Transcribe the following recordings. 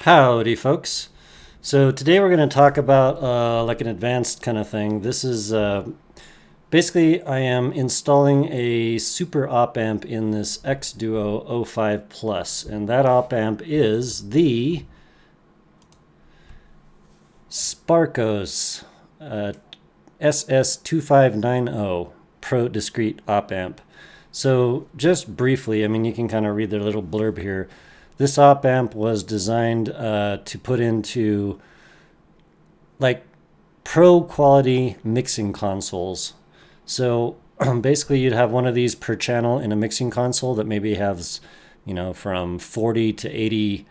Howdy, folks. So today we're going to talk about like an advanced kind of thing. This is basically I am installing a super op amp in this Xduoo 05 Plus, and that op amp is the Sparkos SS2590 Pro Discrete op amp. So just briefly, I mean, you can kind of read their little blurb here. This op amp was designed to put into like pro quality mixing consoles. So basically you'd have one of these per channel in a mixing console that maybe has, you know, from 40 to 80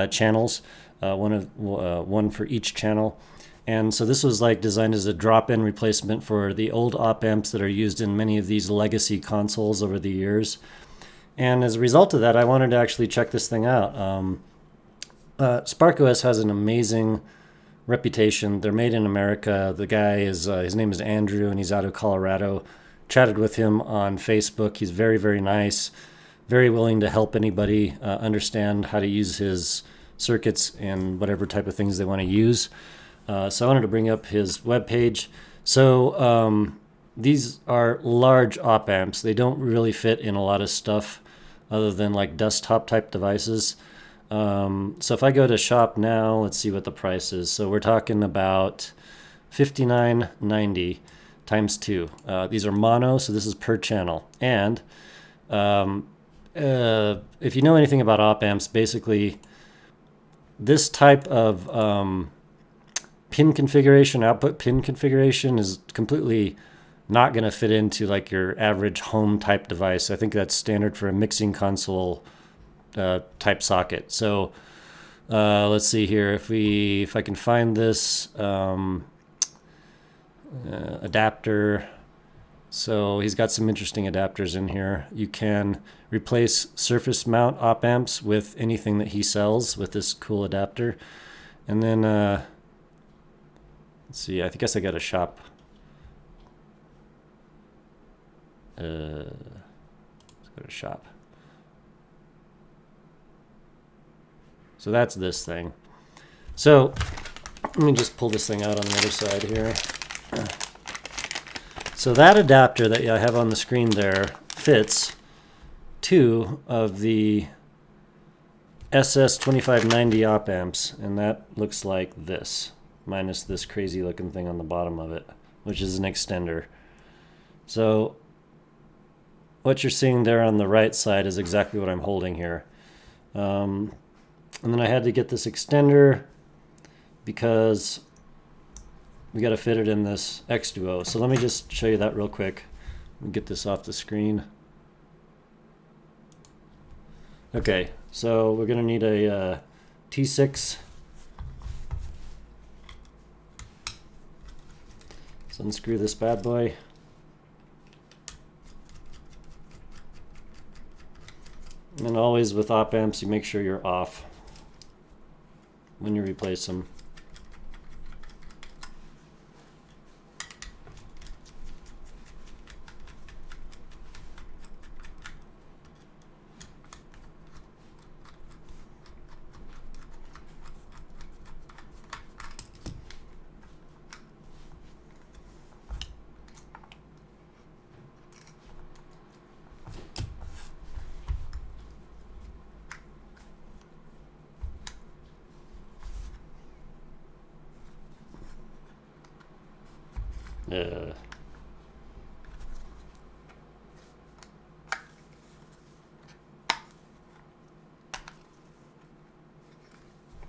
channels, one for each channel. And so this was like designed as a drop-in replacement for the old op amps that are used in many of these legacy consoles over the years. And as a result of that, I wanted to actually check this thing out. Sparkos has an amazing reputation. They're made in America. The guy is, his name is Andrew, and he's out of Colorado. Chatted with him on Facebook. He's very, very nice, very willing to help anybody understand how to use his circuits and whatever type of things they want to use. So I wanted to bring up his webpage. So these are large op amps. They don't really fit in a lot of stuff other than like desktop type devices. So if I go to shop now, let's see what the price is. So we're talking about $59.90 times 2. These are mono, so this is per channel. And if you know anything about op amps, basically this type of pin configuration, output pin configuration, is completely not going to fit into like your average home type device. I think that's standard for a mixing console type socket. So let's see here if I can find this adapter. So he's got some interesting adapters in here. You can replace surface mount op amps with anything that he sells with this cool adapter. And then let's see, I guess I got a shop. Let's go to shop. So that's this thing. So let me just pull this thing out on the other side here. So that adapter that I have on the screen there fits 2 of the SS2590 op amps, and that looks like this, minus this crazy looking thing on the bottom of it, which is an extender. So what you're seeing there on the right side is exactly what I'm holding here. And then I had to get this extender because we got to fit it in this Xduoo. So let me just show you that real quick. Get this off the screen. Okay, so we're going to need a T6. Let's unscrew this bad boy. And always with op amps, you make sure you're off when you replace them.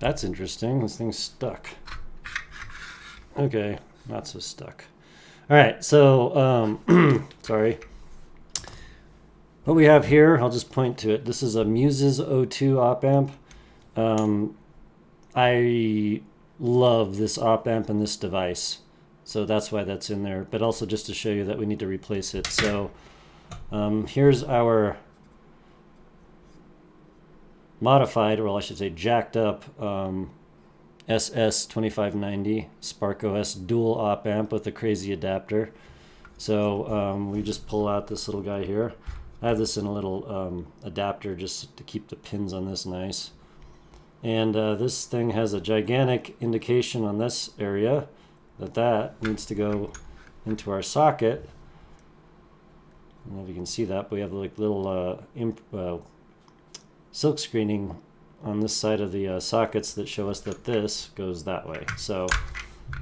That's interesting. This thing's stuck. Okay, not so stuck. All right, so sorry. What we have here, I'll just point to it. This is a Muses O2 op amp. I love this op amp and this device, so that's why that's in there. But also just to show you that we need to replace it. So here's our modified, or I should say jacked up SS2590 Sparkos dual op amp with a crazy adapter. So we just pull out this little guy here. I have this in a little adapter just to keep the pins on this nice. And this thing has a gigantic indication on this area that needs to go into our socket. I don't know if you can see that, but we have like little silk screening on this side of the sockets that show us that this goes that way. So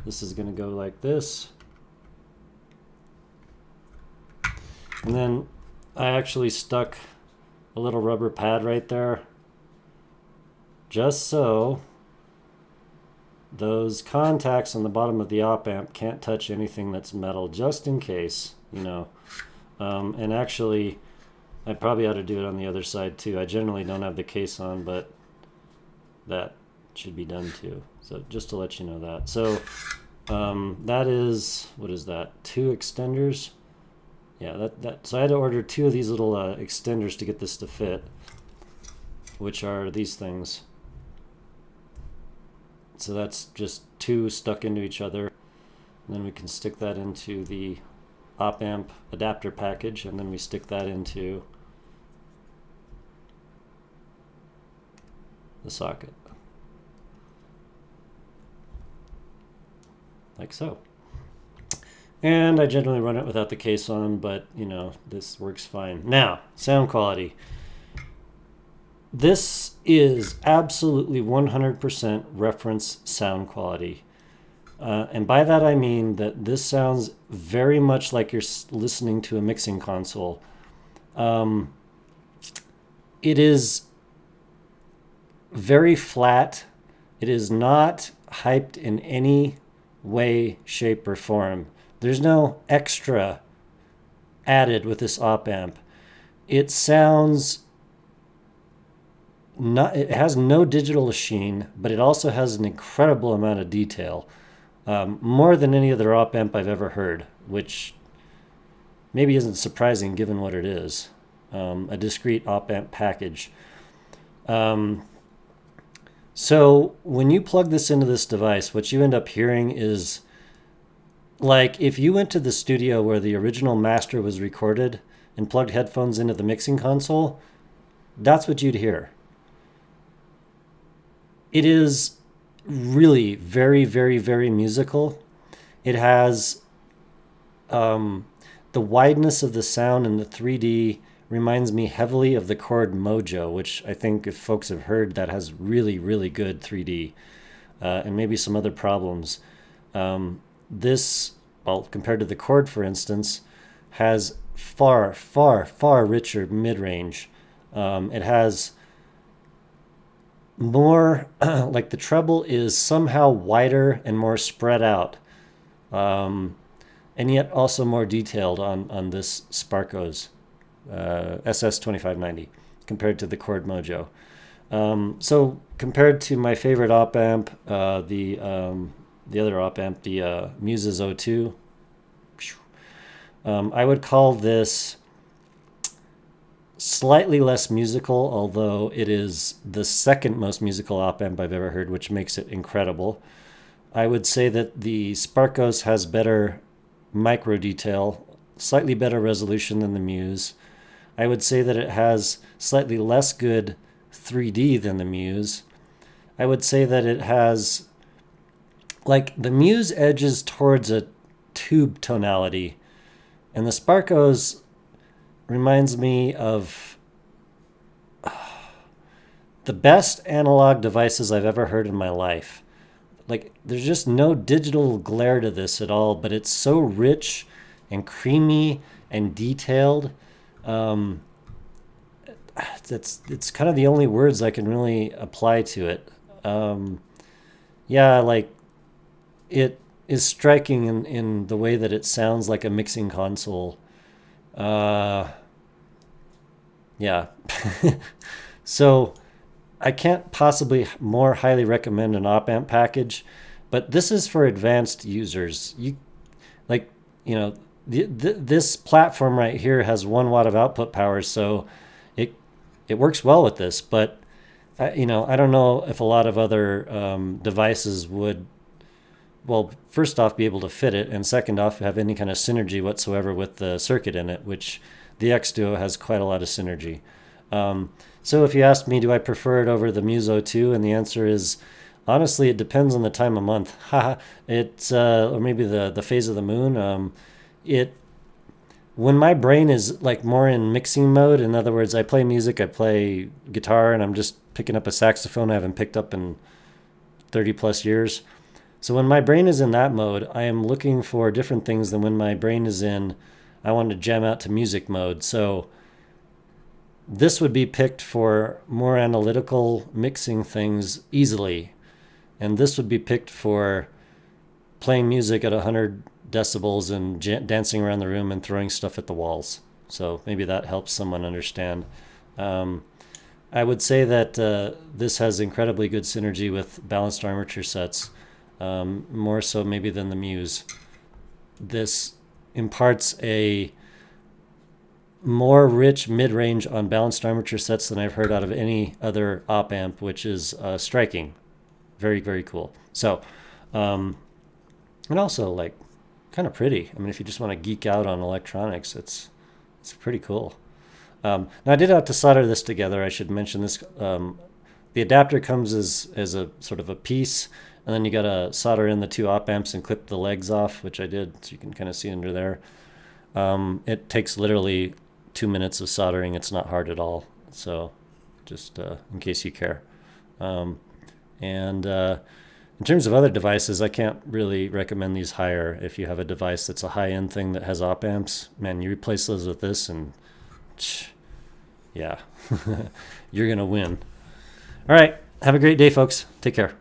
this is going to go like this. And then I actually stuck a little rubber pad right there, just so those contacts on the bottom of the op amp can't touch anything that's metal, just in case, you know. And actually, I probably ought to do it on the other side too. I generally don't have the case on, but that should be done too. So just to let you know that. So that is, what is that? 2 extenders. Yeah, so I had to order 2 of these little extenders to get this to fit, which are these things. So that's just 2 stuck into each other. And then we can stick that into the op amp adapter package, and then we stick that into the socket. Like so. And I generally run it without the case on, but you know, this works fine. Now, sound quality. This is absolutely 100% reference sound quality. And by that I mean that this sounds very much like you're listening to a mixing console. It is very flat. It is not hyped in any way, shape, or form. There's no extra added with this op amp. It sounds not, it has no digital sheen, but it also has an incredible amount of detail. More than any other op amp I've ever heard, which maybe isn't surprising given what it is. A discrete op amp package. So when you plug this into this device, what you end up hearing is, like, if you went to the studio where the original master was recorded and plugged headphones into the mixing console, that's what you'd hear. It is really very, very, very musical. It has the wideness of the sound and the 3D reminds me heavily of the Chord Mojo, which I think if folks have heard, that has really, really good 3D and maybe some other problems. This, well, compared to the Chord, for instance, has far, far, far richer mid-range. It has more, like the treble is somehow wider and more spread out, and yet also more detailed on this Sparkos SS2590 compared to the Chord Mojo. So compared to my favorite op amp, the other op amp, the Muses 02, I would call this slightly less musical, although it is the second most musical op amp I've ever heard, which makes it incredible. I would say that the Sparkos has better micro detail, slightly better resolution than the Muse. I would say that it has slightly less good 3D than the Muse. I would say that it has, like, the Muse edges towards a tube tonality, and the Sparkos reminds me of the best analog devices I've ever heard in my life. Like, there's just no digital glare to this at all, but it's so rich and creamy and detailed. It's kind of the only words I can really apply to it. Yeah, like, it is striking in the way that it sounds like a mixing console. Yeah. So I can't possibly more highly recommend an op amp package, but this is for advanced users. This platform right here has 1 watt of output power, so it works well with this. But I don't know if a lot of other devices would, well, first off, be able to fit it, and second off, have any kind of synergy whatsoever with the circuit in it, which the Xduoo has quite a lot of synergy. So if you ask me, do I prefer it over the Muso 2? And the answer is, honestly, it depends on the time of month. Haha, it's or maybe the phase of the moon. It when my brain is like more in mixing mode. In other words, I play music, I play guitar, and I'm just picking up a saxophone I haven't picked up in 30 plus years. So when my brain is in that mode, I am looking for different things than when my brain is in, I want to jam out to music mode. So this would be picked for more analytical mixing things easily. And this would be picked for playing music at 100 decibels and dancing around the room and throwing stuff at the walls. So maybe that helps someone understand. I would say that this has incredibly good synergy with balanced armature sets, more so maybe than the Muse. This imparts a more rich mid-range on balanced armature sets than I've heard out of any other op amp, which is striking. Very, very cool. So, and also like kind of pretty. I mean, if you just want to geek out on electronics, it's pretty cool. Now I did have to solder this together. I should mention this. The adapter comes as a sort of a piece, and then you got to solder in the two op amps and clip the legs off, which I did, so you can kind of see under there. It takes literally 2 minutes of soldering. It's not hard at all. So just in case you care. In terms of other devices, I can't really recommend these higher. If you have a device that's a high-end thing that has op amps, man, you replace those with this and yeah, you're going to win. All right. Have a great day, folks. Take care.